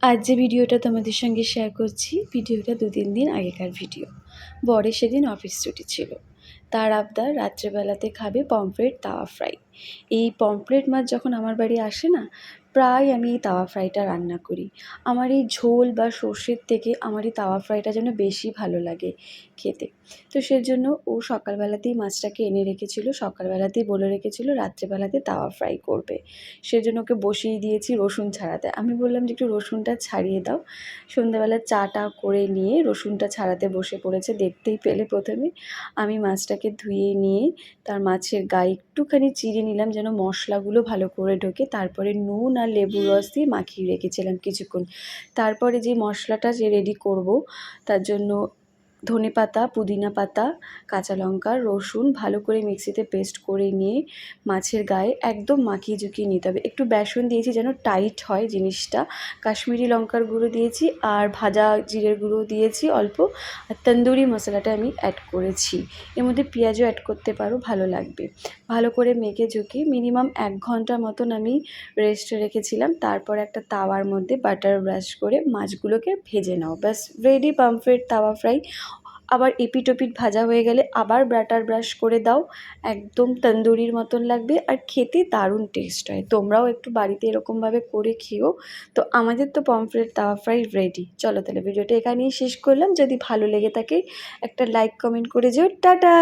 আজ যে ভিডিওটা তোমাদের সঙ্গে শেয়ার করছি, ভিডিওটা 2-3 দিন আগেকার ভিডিও। বরের সেদিন অফিস ছুটি ছিল। তার আবদার রাত্রেবেলাতে খাবে পমফ্রেট তাওয়া ফ্রাই। এই পমফ্রেট মাছ যখন আমার বাড়ি আসে না, প্রায় আমি এই তাওয়া ফ্রাইটা রান্না করি। আমার এই ঝোল বা সর্ষের থেকে আমার এই তাওয়া ফ্রাইটা যেন বেশি ভালো লাগে খেতে। তো সেজন্য ও সকালবেলাতেই মাছটাকে এনে রেখেছিল, সকালবেলাতেই বলে রেখেছিল রাত্রেবেলাতে তাওয়া ফ্রাই করবে। সেজন্য ওকে বসিয়ে দিয়েছি রসুন ছাড়াতে। আমি বললাম যে একটু রসুনটা ছাড়িয়ে দাও। সন্ধ্যাবেলা চাটা করে নিয়ে রসুনটা ছাড়াতে বসে পড়েছে। দেখতেই পেলে প্রথমে আমি মাছটাকে ধুয়ে নিয়ে তার মাছের গায়ে একটুখানি চিড়ে নিলাম যেন মশলাগুলো ভালো করে ঢোকে। তারপরে নুন আর লেবুর রস দিয়ে মাখিয়ে রেখেছিলাম কিছুক্ষণ। তারপরে যে মশলাটা যে রেডি করব তার জন্য ধনেপাতা, পুদিনা পাতা, কাঁচা লঙ্কা, রসুন ভালো করে মিক্সিতে পেস্ট করে নিয়ে মাছের গায়ে একদম মাখিয়ে ঝুঁকিয়ে নিতে হবে। একটু বেসন দিয়েছি যেন টাইট হয় জিনিসটা। কাশ্মীরি লঙ্কার গুঁড়ো দিয়েছি আর ভাজা জিরের গুঁড়ো দিয়েছি অল্প। আর তন্দুরি মশলাটা আমি অ্যাড করেছি। এর মধ্যে পেঁয়াজও অ্যাড করতে পারো, ভালো লাগবে। ভালো করে মেখে ঝুঁকিয়ে মিনিমাম 1 ঘন্টা মতন আমি রেস্টে রেখেছিলাম। তারপর একটা তাওয়ার মধ্যে বাটার ব্রাশ করে মাছগুলোকে ভেজে নাও। ব্যাস রেডি পমফ্রেট তাওয়া ফ্রাই। আবার এপিট ওপিট ভাজা হয়ে গেলে আবার বাটার ব্রাশ করে দাও। একদম তন্দুরির মতন লাগবে আর খেতে দারুণ টেস্ট হয়। তোমরাও একটু বাড়িতে এরকমভাবে করে খেও। তো আমাদের তো পমফ্রেট তাওয়া ফ্রাই রেডি। চলো তাহলে ভিডিওটা এখানেই শেষ করলাম। যদি ভালো লেগে থাকে একটা লাইক কমেন্ট করে যেও। টাটা।